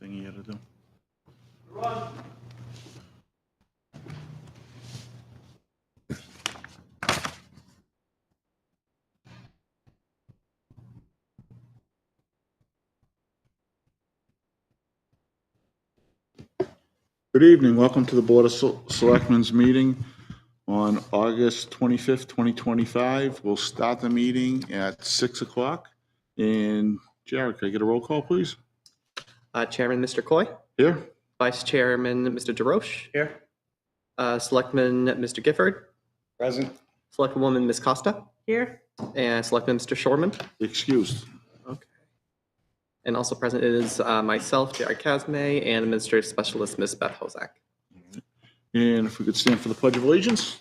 Anything he had to do. Good evening. Welcome to the Board of Selectmen's meeting on August 25th, 2025. We'll start the meeting at 6 o'clock. And Jared, can I get a roll call, please? Chairman, Mr. Coy. Here. Vice Chairman, Mr. DeRoche. Here. Selectman, Mr. Gifford. Present. Selectwoman, Ms. Costa. Here. And Selectman, Mr. Shorman. Excused. Okay. And also present is myself, Jared Casme, and Administrative Specialist, Ms. Beth Hozak. And if we could stand for the Pledge of Allegiance.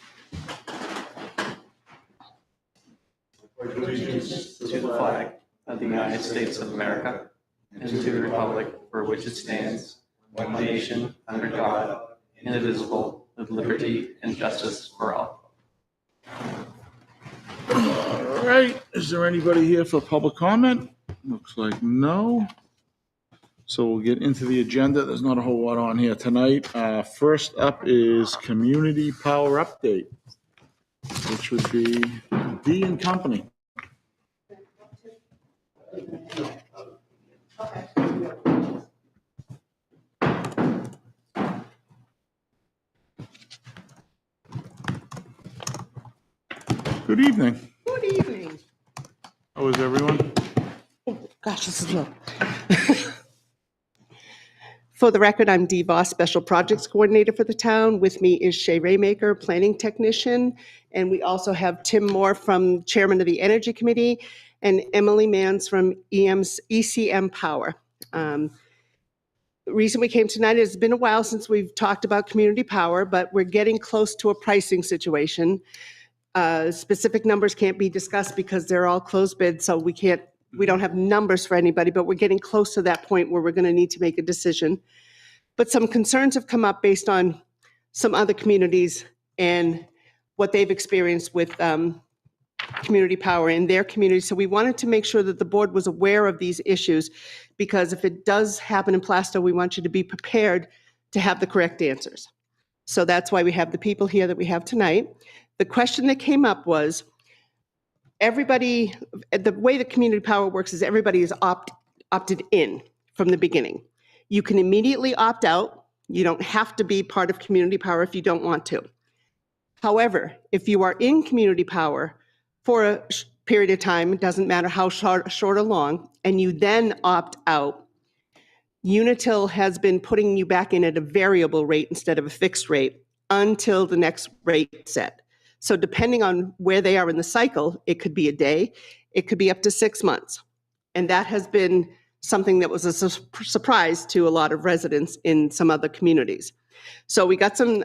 Allegiance to the flag of the United States of America and to the republic for which it stands, one nation, under God, indivisible, with liberty and justice for all. All right. Is there anybody here for public comment? Looks like no. So we'll get into the agenda. There's not a whole lot on here tonight. First up is Community Power Update, which would be D and Company. Good evening. Good evening. How is everyone? Gosh, this is low. For the record, I'm Dee Voss, Special Projects Coordinator for the town. With me is Shay Raymaker, Planning Technician. And we also have Tim Moore, from Chairman of the Energy Committee, and Emily Mans from ECM Power. The reason we came tonight is it's been a while since we've talked about community power, but we're getting close to a pricing situation. Specific numbers can't be discussed because they're all closed bids, so we don't have numbers for anybody, but we're getting close to that point where we're going to need to make a decision. But some concerns have come up based on some other communities and what they've experienced with community power in their community. So we wanted to make sure that the board was aware of these issues, because if it does happen in Plasto, we want you to be prepared to have the correct answers. So that's why we have the people here that we have tonight. The question that came up was, everybody, the way that community power works is everybody is opted in from the beginning. You can immediately opt out. You don't have to be part of community power if you don't want to. However, if you are in community power for a period of time, it doesn't matter how short or long, and you then opt out, Unitil has been putting you back in at a variable rate instead of a fixed rate until the next rate set. So depending on where they are in the cycle, it could be a day, it could be up to 6 months. And that has been something that was a surprise to a lot of residents in some other communities. So we got some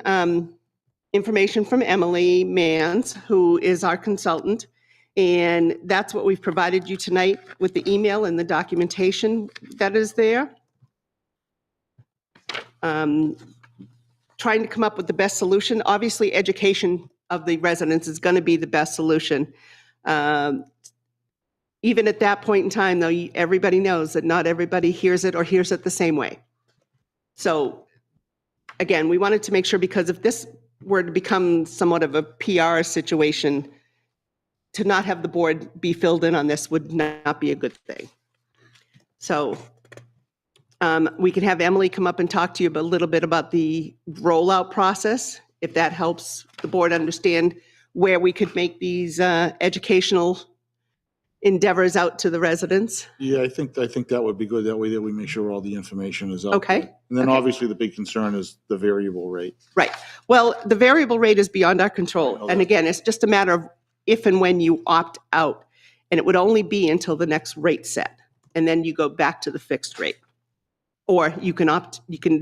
information from Emily Mans, who is our consultant, and that's what we've provided you tonight with the email and the documentation that is there. Trying to come up with the best solution. Obviously, education of the residents is going to be the best solution. Even at that point in time, though, everybody knows that not everybody hears it the same way. So again, we wanted to make sure, because if this were to become somewhat of a PR situation, to not have the board be filled in on this would not be a good thing. So we can have Emily come up and talk to you a little bit about the rollout process, if that helps the board understand where we could make these educational endeavors out to the residents. Yeah, I think that would be good. That way that we make sure all the information is out. Okay. there. And then Okay. obviously the big concern is the variable rate. Right. Well, the variable rate is beyond our control. Okay. And again, it's just a matter of if and when you opt out. And it would only be until the next rate set. And then you go back to the fixed rate. Or you can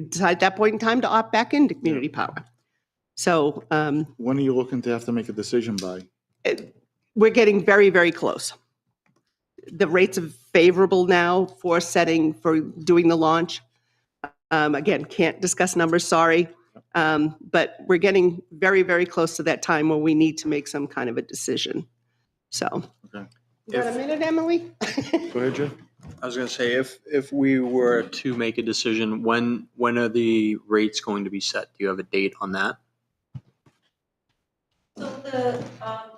decide at that point in time to opt back into community power. So When are you looking to have to make a decision by? we're getting very, very close. The rates are favorable now for doing the launch. Again, can't discuss numbers, sorry. But we're getting very, very close to that time where we need to make some kind of a decision. So. Okay. You got a minute, Emily? Go ahead, Jay. I was going to say, if we were to make a decision, when are the rates going to be set? Do you have a date on that? So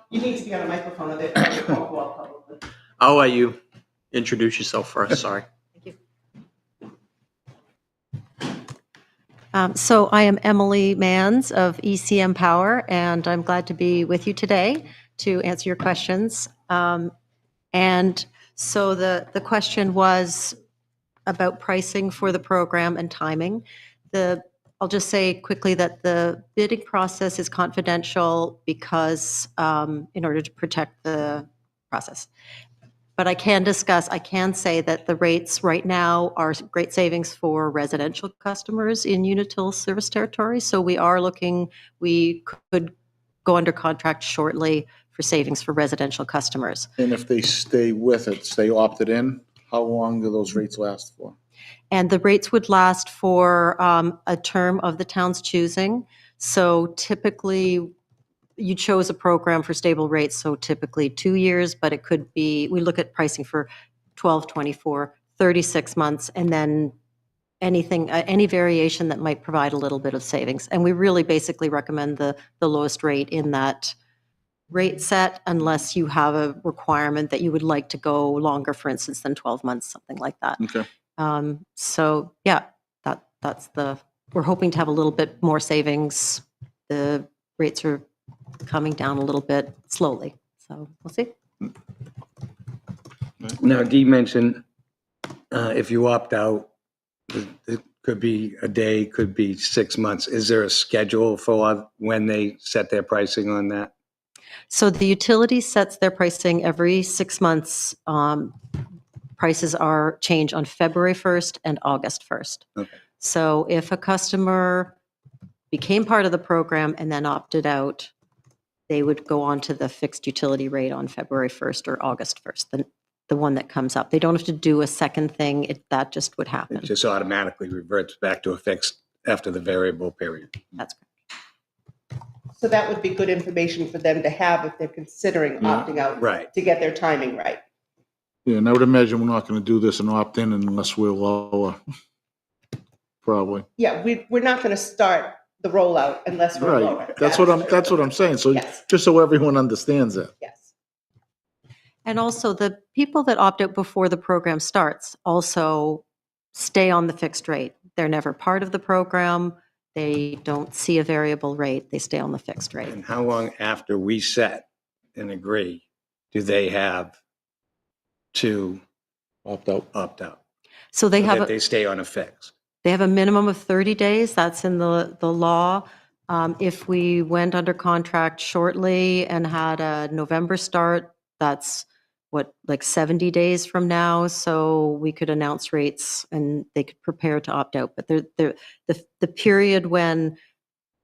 you need to be on a microphone, or they won't go up publicly. I'll let you introduce yourself first, sorry. So I am Emily Manns of ECM Power, and I'm glad to be with you today to answer your questions. And so the question was about pricing for the program and timing. I'll just say quickly that the bidding process is confidential because in order to protect the process. But I can say that the rates right now are great savings for residential customers in Unitil service territory. So we could go under contract shortly for savings for residential customers. And if they stay with it, stay opted in, how long do those rates last for? And the rates would last for a term of the town's choosing. So typically, you chose a program for stable rates, so typically 2 years, but it could be, we look at pricing for 12, 24, 36 months, and then anything, any variation that might provide a little bit of savings. And we really basically recommend the lowest rate in that rate set unless you have a requirement that you would like to go longer, for instance, than 12 months, something like that. Okay. So yeah, we're hoping to have a little bit more savings. The rates are coming down a little bit slowly, so we'll see. Now, Dee mentioned if you opt out, it could be a day, could be 6 months. Is there a schedule for when they set their pricing on that? So the utility sets their pricing every 6 months. Prices are changed on February 1st and August 1st. Okay. So if a customer became part of the program and then opted out, they would go on to the fixed utility rate on February 1st or August 1st, the one that comes up. They don't have to do a second thing. That just would happen. It just automatically reverts back to a fixed after the variable period. That's correct. So that would be good information for them to have if they're considering opting out. Right. To get their timing right. Yeah, and I would imagine we're not going to do this and opt in unless we're lower. Probably. Yeah, we're not going to start the rollout unless we're lower. Right. That's what I'm saying. So Yes. just so everyone understands it. Yes. And also, the people that opt out before the program starts also stay on the fixed rate. They're never part of the program. They don't see a variable rate. They stay on the fixed rate. And how long after we set and agree do they have to Opt out. opt out? So they So have that they stay on a fix. They have a minimum of 30 days. That's in the law. If we went under contract shortly and had a November start, that's like 70 days from now. So we could announce rates and they could prepare to opt out. But the period when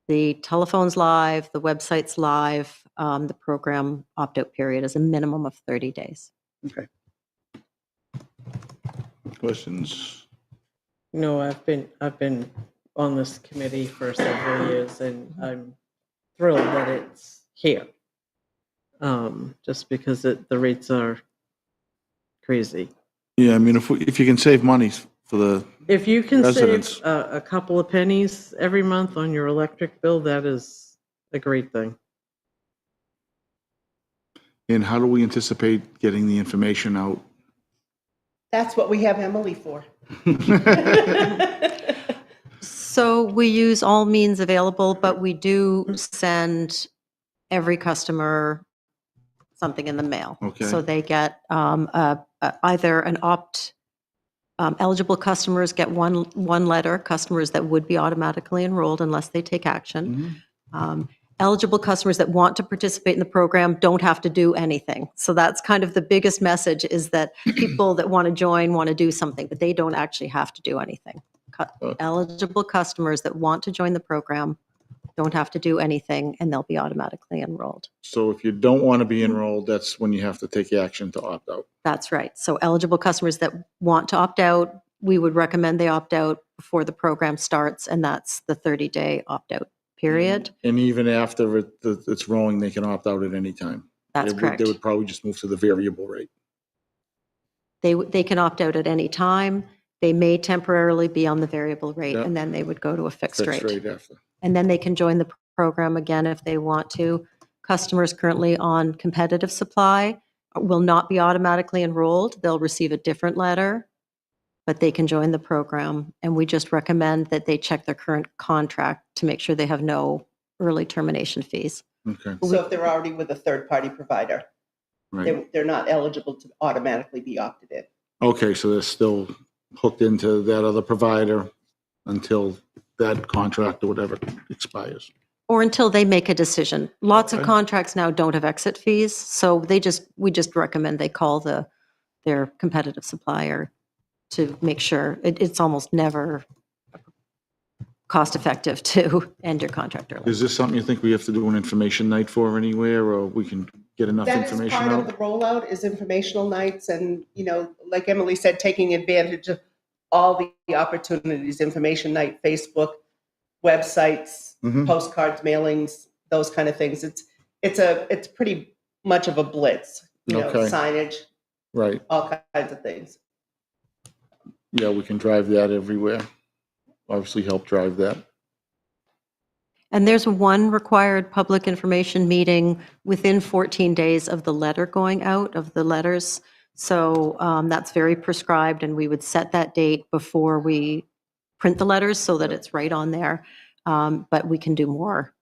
the telephone's live, the website's live, the program opt-out period is a minimum of 30 days. Okay. Questions? No, I've been on this committee for several years, and I'm thrilled that it's here. Just because the rates are crazy. Yeah, I mean, if you can save money for the, If you can Residents. save a couple of pennies every month on your electric bill, that is a great thing. and how do we anticipate getting the information out? That's what we have Emily for. So we use all means available, but we do send every customer something in the mail. Okay. So they get either an eligible customers get one letter, customers that would be automatically enrolled unless they take action. Eligible customers that want to participate in the program don't have to do anything. So that's kind of the biggest message, is that people that want to join want to do something, but they don't actually have to do anything. Eligible customers that want to join the program don't have to do anything, and they'll be automatically enrolled. So if you don't want to be enrolled, that's when you have to take action to opt out. That's right. So eligible customers that want to opt out, we would recommend they opt out before the program starts, and that's the 30-day opt-out period. And even after it's rolling, they can opt out at any time. That's correct. They would probably just move to the variable rate. They can opt out at any time. They may temporarily be on the variable rate, Yeah. and then they would go to a fixed Fixed rate. rate after. And then they can join the program again if they want to. Customers currently on competitive supply will not be automatically enrolled. They'll receive a different letter, but they can join the program. And we just recommend that they check their current contract to make sure they have no early termination fees. Okay, So if they're already with a third-party provider, right. they're not eligible to automatically be opted in. Okay, so they're still hooked into that other provider until that contract or whatever expires. Or until they make a decision. Lots of Okay. contracts now don't have exit fees, so we just recommend they call their competitive supplier to make sure. It's almost never cost effective to end your contract early. Is this something you think we have to do an information night for anywhere, or we can get enough That is information part of the out? rollout, is informational nights and, like Emily said, taking advantage of all the opportunities, information night, Facebook, websites, Mhm. postcards, mailings, those kind of things. It's pretty much of a blitz, Okay. signage, Right, all kinds of things. yeah, we can drive that everywhere. Obviously help drive that. And there's one required public information meeting within 14 days of the letter going out, of the letters. So that's very prescribed, and we would set that date before we print the letters so that it's right on there. But we can do more.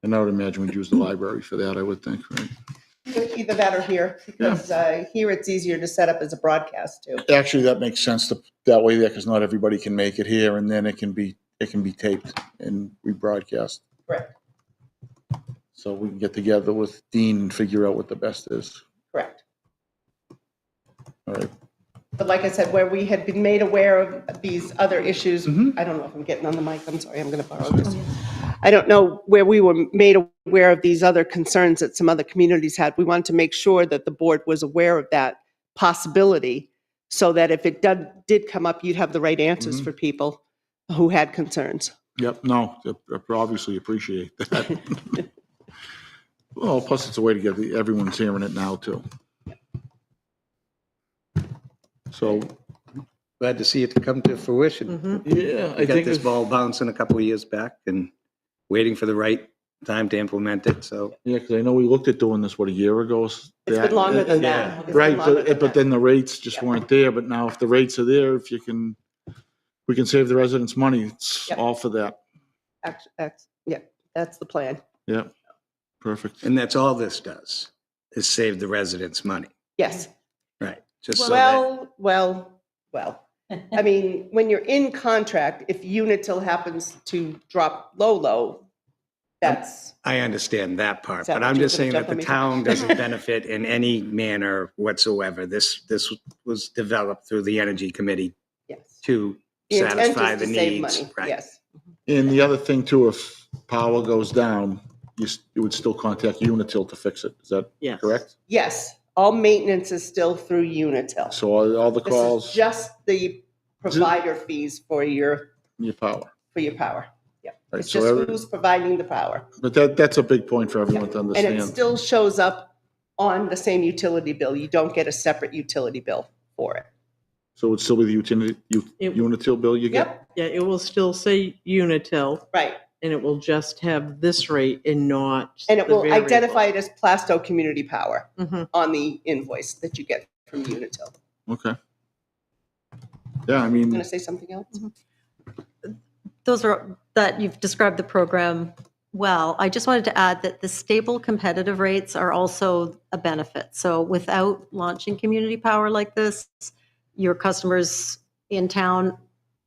And I would imagine we'd use the library for that, I would think, right? Either that or here, because here it's easier to set up as a broadcast too. Actually, that makes sense that way there, because not everybody can make it here, and then it can be taped and rebroadcast. Correct. So we can get together with Dean and figure out what the best is. Correct. All right. But like I said, where we had been made aware of these other issues, Mhm. I don't know if I'm getting on the mic, I'm sorry, I'm going to borrow this. I don't know where we were made aware of these other concerns that some other communities had. We wanted to make sure that the board was aware of that possibility so that if it did come up, you'd have the right answers Mhm. for people who had concerns. Yep, no, I obviously appreciate that. Well, plus it's a way to get everyone's hearing it now too. So, Glad to see it come to fruition. yeah, We got this ball bouncing a couple of years back and waiting for the right time to implement it, so. Yeah, because I know we looked at doing this, a year ago? It's been longer than that. It's been Right, longer than but that. then the rates just weren't there, but now if the rates are there, we can save the residents money, it's Yep. all for that. Yeah, that's the plan. Yeah, perfect. And that's all this does, is save the residents money. Yes. Right. Just so that, Well. I mean, when you're in contract, if Unitil happens to drop low, that's, I understand that part, Is that but what I'm you were just gonna saying that jump the on me? town doesn't benefit in any manner whatsoever. This was developed through the Energy Committee yes. to The intent satisfy is the to save needs. money, Right. yes. And the other thing too, if power goes down, you would still contact Unitil to fix it, is that Yes. correct? Yes, all maintenance is still through Unitil. So all the This calls, is just the provider fees for your power. power. Yeah, Right, it's so just who's providing the power. But that's a big point for everyone to And it understand. still shows up on the same utility bill. You don't get a separate utility bill for it. So it would still be the It- Unitil bill you get? Yep, Yeah, it will still say Unitil, right. and it will just have this rate and not. And it the will variable. identify it as Plasto Community Power Mhm. on the invoice that you get from Unitil. Okay. Yeah, I You going mean, to say something else? That you've described the program well. I just wanted to add that the stable competitive rates are also a benefit. So without launching community power like this, your customers in town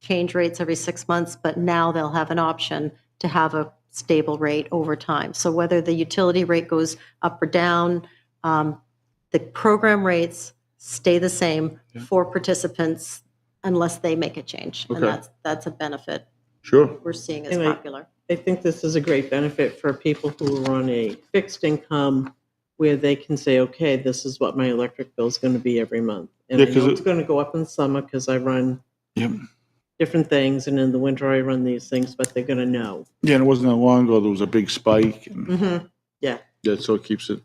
change rates every 6 months, but now they'll have an option to have a stable rate over time. So whether the utility rate goes up or down, the program rates stay the same for participants unless they make a change. And Okay. that's a benefit sure. we're seeing as Anyway, popular. I think this is a great benefit for people who are on a fixed income where they can say, okay, this is what my electric bill is going to be every month. And Yeah, I 'cause know it's going to go up in the summer because I run Yep. different things, and in the winter I run these things, but they're going to know. Yeah, and it wasn't that long ago, there was a big spike. And Mm-hmm. Yeah. yeah, so it keeps it.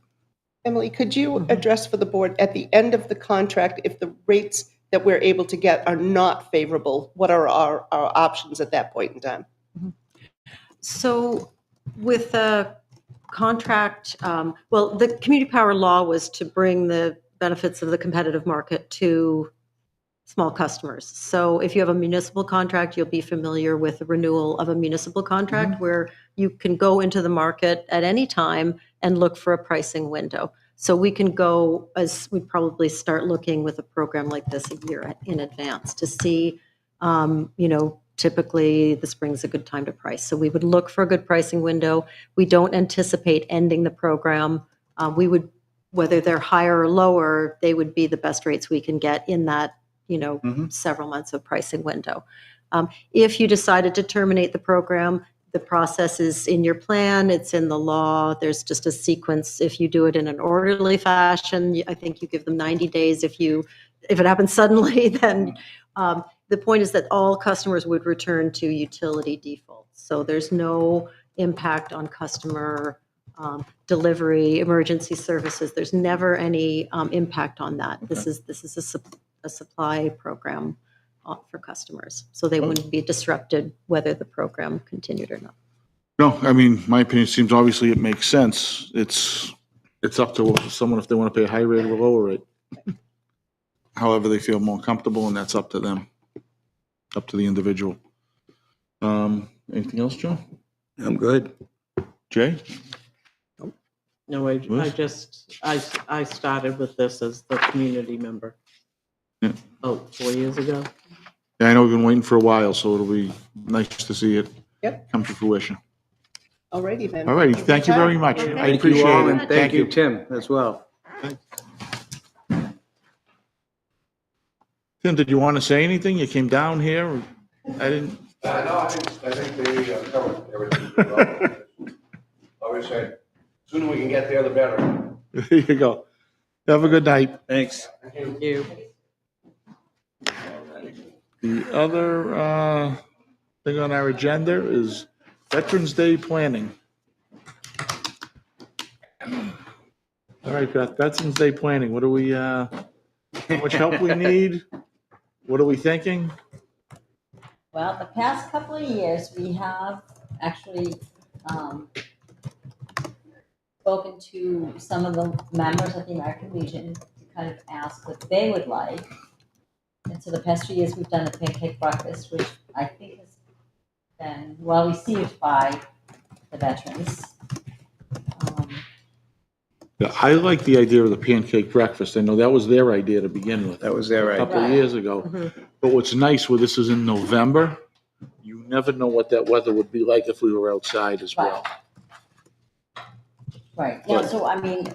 Emily, could you address for the board, at the end of the contract, if the rates that we're able to get are not favorable, what are our options at that point in time? So with the contract, well, the community power law was to bring the benefits of the competitive market to small customers. So if you have a municipal contract, you'll be familiar with the renewal of a municipal contract where you can go into the market at any time and look for a pricing window. So we can go, as we probably start looking with a program like this a year in advance to see, typically the spring's a good time to price. So we would look for a good pricing window. We don't anticipate ending the program. We would, whether they're higher or lower, they would be the best rates we can get in that several months of pricing window. If you decided to terminate the program, the process is in your plan, it's in the law, there's just a sequence. If you do it in an orderly fashion, I think you give them 90 days. If it happens suddenly, then the point is that all customers would return to utility default. So there's no impact on customer delivery, emergency services. There's never any impact on that. This is a supply program for customers. So they wouldn't be disrupted whether the program continued or not. No, I mean, my opinion seems obviously it makes sense. It's up to someone if they want to pay a high rate or a lower rate. However they feel more comfortable, and that's up to them, up to the individual. Anything else, Joe? I'm good. Jay? No, I started with this as the community member. Yeah. 4 years ago. Yeah, I know we've been waiting for a while, so it'll be nice to see it come to fruition. All righty then. All righty, thank you very much. I Thank you appreciate all, it. and thank you, Tim, as well. Tim, did you want to say anything? You came down here? I didn't. No, I think they covered everything. Always say, sooner we can get there, the better. There you go. Have a good night. Thanks. Thank you. The other thing on our agenda is Veterans Day planning. All right, Beth, Veterans Day planning. What do we, how much help we need? What are we thinking? Well, the past couple of years, we have actually spoken to some of the members of the American Legion to kind of ask what they would like. And so the past 2 years, we've done the pancake breakfast, which I think has been well received by the veterans. Yeah, I like the idea of the pancake breakfast. I know that was their idea to begin with. That was their A couple of Right. years ago. But what's nice with this is in November, you never know what that weather would be like if we were outside as well. Right, yeah, so I mean,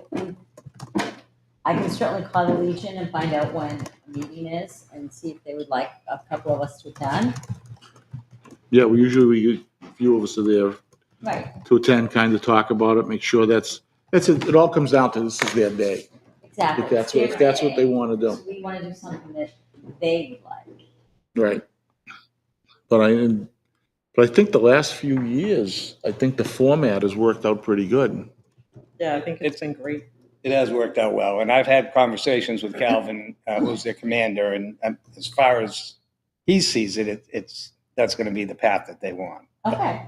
I can certainly call the Legion and find out when a meeting is and see if they would like a couple of us to attend. Yeah, a few of us are there Right, to attend, kind of talk about it, make sure it all comes down to this is their day. exactly. If that's what they want to do. So we want to do something that they would like. Right. But I think the last few years, I think the format has worked out pretty good. Yeah, I think it's been great. It has worked out well, and I've had conversations with Calvin, who's their commander, and as far as he sees it, that's going to be the path that they want. Okay,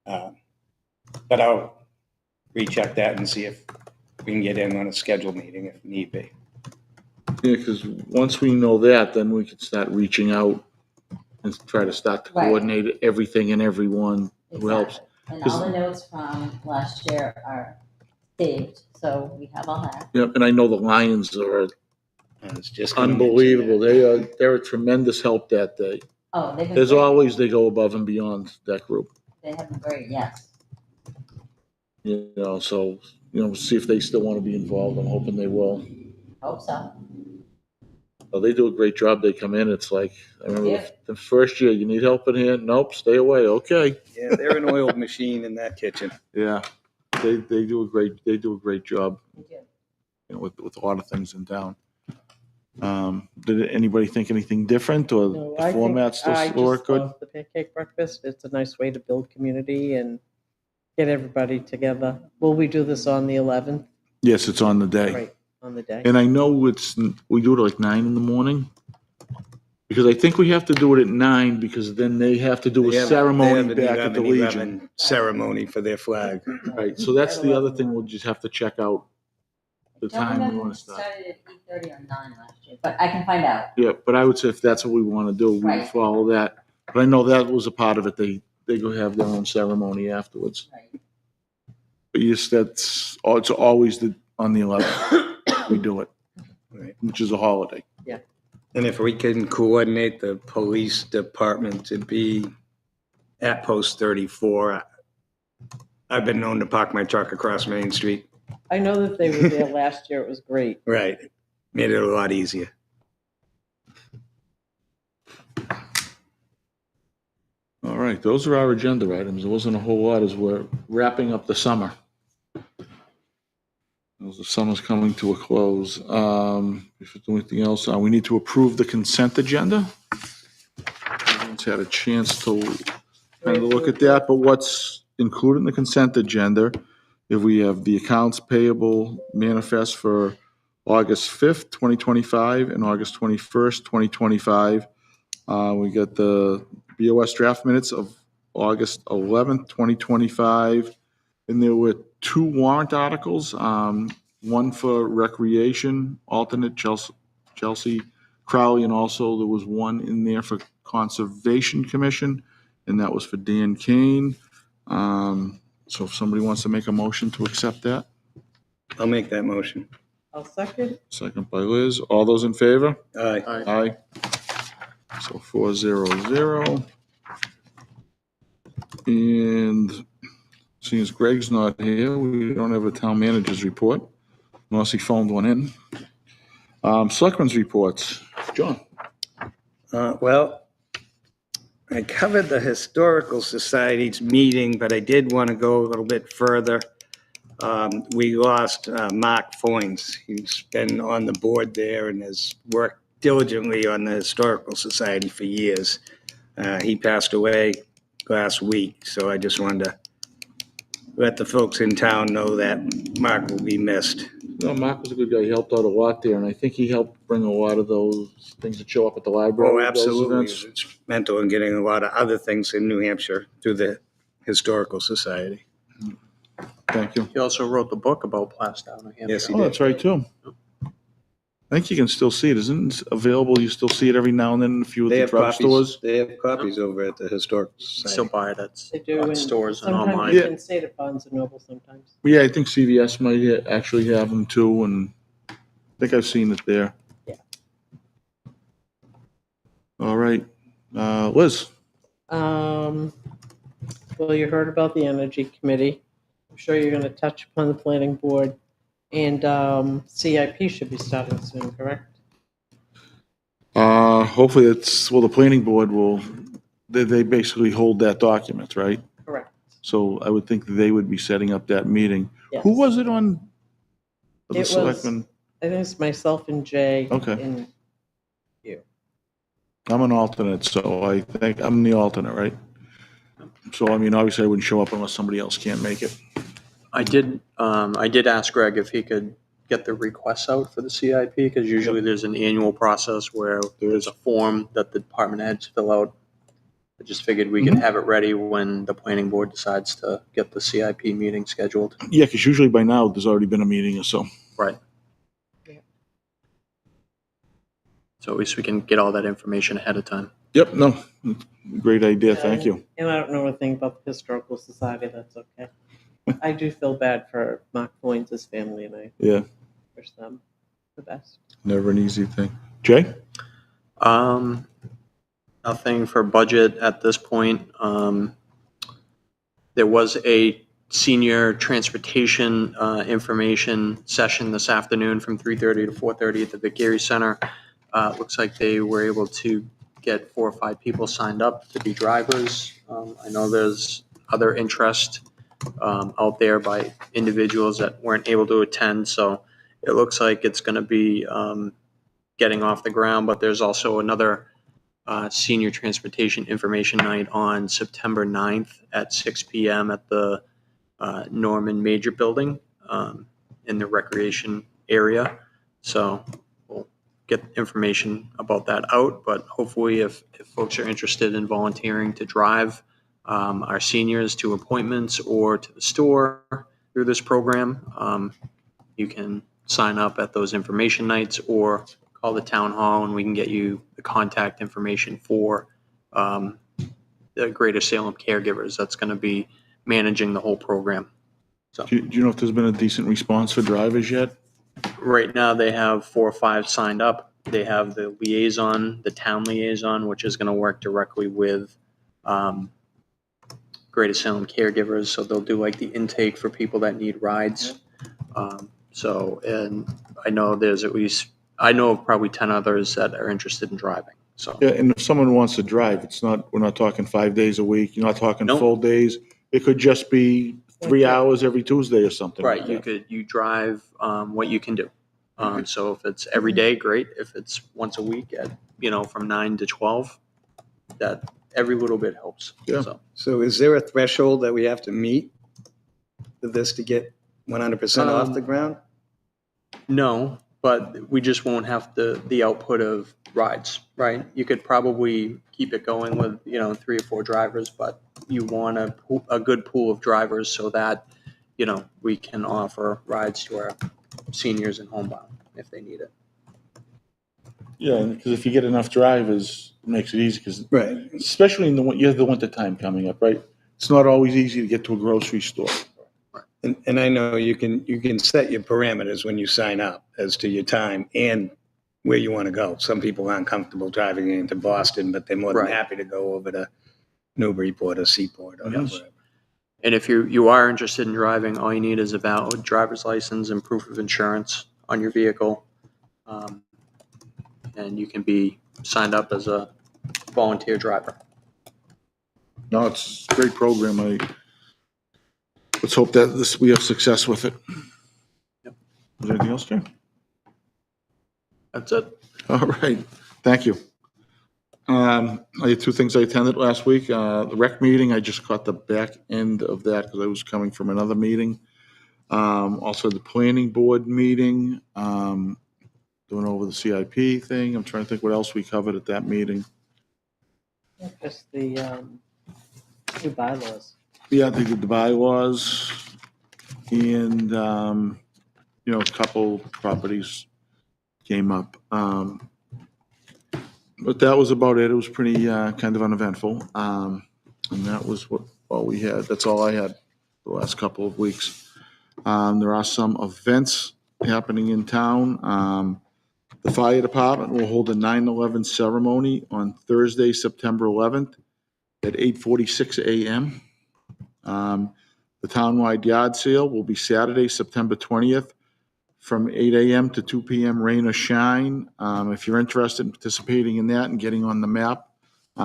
But I'll recheck that and see if we can get in on a scheduled meeting if need be. Yeah, because once we know that, then we can start reaching out and try to start to Right. coordinate everything and everyone who helps. exactly. And all the notes from last year are saved, so we have all that. Yep, and I know the Lions are And it's just gonna mention unbelievable. that. They're a tremendous help that day. Oh, they've been As great. always, they go above and beyond that group. They have been great, yes. So, see if they still want to be involved. I'm hoping they will. Hope so. Well, they do a great job. They come in, it's like, I remember Yeah. the first year, you need help in here? Nope, stay away. Okay. Yeah, they're an oiled machine in that kitchen. Yeah, they do a great job, We do. with a lot of things in town. Did anybody think anything different, or No, the I think format still I just work good? love the pancake breakfast. It's a nice way to build community and get everybody together. Will we do this on the 11th? Yes, it's on the day. right, on the day. And I know we do it like 9 in the morning. Because I think we have to do it at 9 because then they have to do a They have ceremony an back at the 11, Legion. 11 ceremony for their flag. Right, so that's the other thing, we'll just have to check out the I don't time we remember want if to it start. started at 8:30 or 9 last year, but I can find out. Yeah, but I would say if that's what we want to do, we Right. follow that. But I know that was a part of it, they go have their own ceremony afterwards. Right. But yes, it's always on the 11th, we do it, Right. which is a holiday. And if we can coordinate the police department to be at post 34, I've been known to park my truck across Main Street. I know that they were there last year. It was great. Right. Made it a lot easier. All right, those are our agenda items. There wasn't a whole lot as we're wrapping up the summer. As the summer's coming to a close. If there's anything else, we need to approve the consent agenda. Everyone's had a chance to kind of look at that, but what's included in the consent agenda, if we have the accounts payable manifest for August 5th, 2025 and August 21st, 2025. We got the BOS draft minutes of August 11th, 2025. And there were 2 warrant articles, one for recreation, alternate Chelsea Crowley, and also there was one in there for Conservation Commission, and that was for Dan Kane. So if somebody wants to make a motion to accept that. I'll make that motion. I'll second. Second by Liz. All those in favor? Aye. Aye. So 4-0-0. And seeing as Greg's not here, we don't have a town manager's report, unless he phoned one in. Selectmen's reports. John? Well, I covered the Historical Society's meeting, but I did want to go a little bit further. We lost Mark Foynes. He's been on the board there and has worked diligently on the Historical Society for years. He passed away last week, so I just wanted to let the folks in town know that Mark will be missed. No, Mark was a good guy. He helped out a lot there, and I think he helped bring a lot of those things that show up at the library. Oh, those absolutely. events. It's instrumental in getting a lot of other things in New Hampshire through the Historical Society. Thank you. He also wrote the book about Plastow, New Hampshire. Yes, he Oh, that's right, too. I think you can still see it. Isn't it available? You still see it every now and then in a few of They the have drugstores? copies. They have copies over at the Historical You can still Society. buy it at They do. And stores and sometimes online. you Yeah. can stay at Barnes and Noble sometimes. Yeah, I think CVS might actually have them too, and I think I've seen it there. Yeah. All right. Liz? Well, you heard about the Energy Committee. I'm sure you're going to touch upon the Planning Board. And CIP should be starting soon, correct? Hopefully the planning board they basically hold that document, right? Correct. So I would think they would be setting up that meeting. Yes. Who was it on? The It was- selectmen? I think it's myself and Jay. Okay. And you. I'm an alternate, so I think I'm the alternate, right? So, I mean, obviously I wouldn't show up unless somebody else can't make it. I did ask Greg if he could get the requests out for the CIP, because usually there's an annual process where there's a form that the department heads fill out. I just figured we could have it ready when the planning board decides to get the CIP meeting scheduled. Yeah, because usually by now there's already been a meeting or so. Right. Yeah. So at least we can get all that information ahead of time. Yep, no, great idea, thank you. And I don't know anything about the Historical Society. That's okay. I do feel bad for Mark Foynes' family, and I Yeah, wish them the best. never an easy thing. Jay? Nothing for budget at this point. There was a senior transportation information session this afternoon from 3:30 to 4:30 at the Vic Gary Center. Looks like they were able to get 4 or 5 people signed up to be drivers. I know there's other interest out there by individuals that weren't able to attend, so it looks like it's going to be getting off the ground, but there's also another senior transportation information night on September 9th at 6 p.m. at the Norman Major Building. in the recreation area. So we'll get information about that out, but hopefully if folks are interested in volunteering to drive our seniors to appointments or to the store through this program, you can sign up at those information nights or call the town hall and we can get you the contact information for the Greater Salem caregivers that's going to be managing the whole program. So Do you know if there's been a decent response for drivers yet? right now they have 4 or 5 signed up. They have the liaison, the town liaison, which is going to work directly with Greater Salem caregivers. So they'll do like the intake for people that need rides. And I know there's I know of probably 10 others that are interested in driving. So Yeah, and if someone wants to drive, we're not talking 5 days a week, you're not talking Nope. full days. It could just be 3 hours every Tuesday or something like right, that. you drive what you can do. So if it's every day, great. If it's once a week at from 9 to 12, that every little bit helps. Yeah. So is there a threshold that we have to meet for this to get 100% off the ground? No, but we just won't have the output of rides, right? You could probably keep it going with 3 or 4 drivers, but you want a good pool of drivers so that we can offer rides to our seniors and homebound if they need it. Yeah, because if you get enough drivers, it makes it easy, because Right. especially you have the winter time coming up, right? It's not always easy to get to a grocery store. And I know you can set your parameters when you sign up as to your time and where you want to go. Some people aren't comfortable driving into Boston, but they're more than Right. happy to go over to Newburyport or Seaport or Yes. wherever. And if you are interested in driving, all you need is a valid driver's license and proof of insurance on your vehicle. And you can be signed up as a volunteer driver. No, it's a great program. Let's hope that we have success with it. Yep. Is there anything else, Jim? That's it. All right, thank you. I had 2 things I attended last week. The rec meeting, I just caught the back end of that because I was coming from another meeting. Also the planning board meeting, going over the CIP thing. I'm trying to think what else we covered at that meeting. Just the new bylaws. Yeah, they did the bylaws and, a couple properties came up. But that was about it. It was pretty kind of uneventful. And that was all we had. That's all I had the last couple of weeks. There are some events happening in town. The fire department will hold a 9/11 ceremony on Thursday, September 11th at 8:46 a.m. The townwide yard sale will be Saturday, September 20th from 8 a.m. to 2 p.m., rain or shine. If you're interested in participating in that and getting on the map,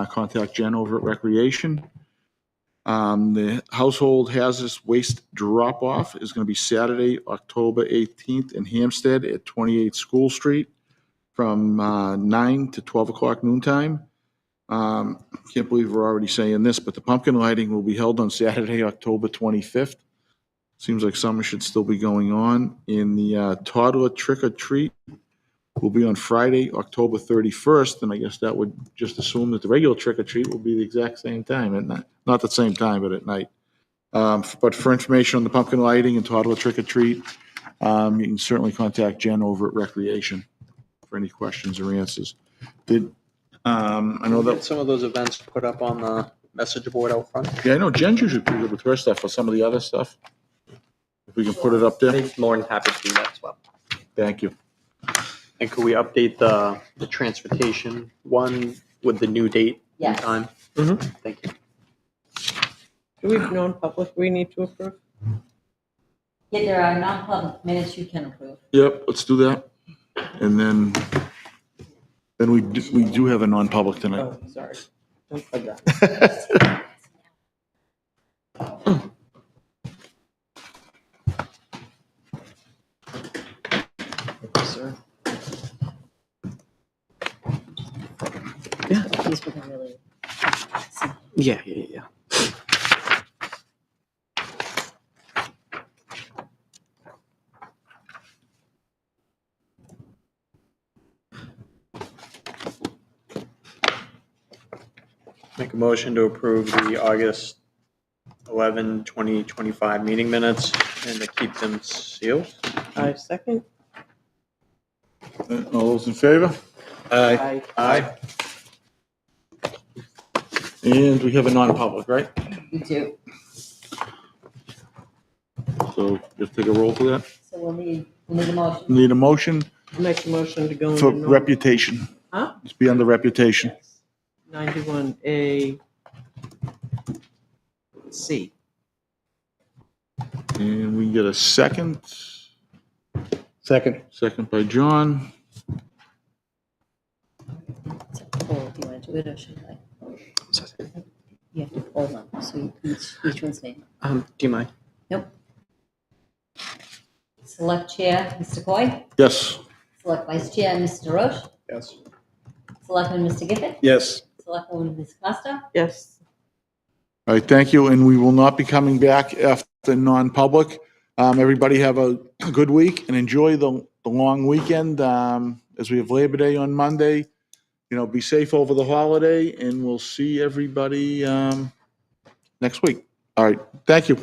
contact Jen over at Recreation. The household hazardous waste drop-off is going to be Saturday, October 18th in Hampstead at 28 School Street from 9 to 12 o'clock noontime. Can't believe we're already saying this, but the pumpkin lighting will be held on Saturday, October 25th. Seems like summer should still be going on. In the toddler trick or treat will be on Friday, October 31st, and I guess that would just assume that the regular trick or treat will be the exact same time at night. Not the same time, but at night. But for information on the pumpkin lighting and toddler trick or treat, you can certainly contact Jen over at Recreation for any questions or answers. I know Get that. some of those events put up on the message board out front. Yeah, I know Jen's usually pretty good with her stuff. For some of the other stuff, if we can put it up there. I'd be more than happy to do that as well. Thank you. And could we update the transportation one with the new date and Yes. time? Mhm. Thank you. Do we have non-public we need to approve? Yeah, there are non-public minutes you can approve. Yep, let's do that. And then we do have a non-public tonight. Oh, sorry. Don't forget. Sir. These were the really. Yeah. Make a motion to approve the August 11, 2025 meeting minutes and to keep them sealed. I second. All those in favor? Aye. Aye. And we have a non-public, right? You do. So just take a roll for that. So we'll need a motion. Need a motion I'll make a motion to go for into. reputation. Huh? Just be under reputation. 91A C. And we get a second. Second. Second by John. Poll, do you want to do it or should I? You have to poll them, so each one's name. Do you mind? Nope. Select Chair, Mr. Coy. Yes. Select Vice Chair, Mr. Roche. Yes. Selectman, Mr. Gifford. Yes. Selectwoman, Ms. Costa. Yes. All right, thank you. And we will not be coming back after non-public. Everybody have a good week and enjoy the long weekend as we have Labor Day on Monday. You know, be safe over the holiday and we'll see everybody next week. All right, thank you.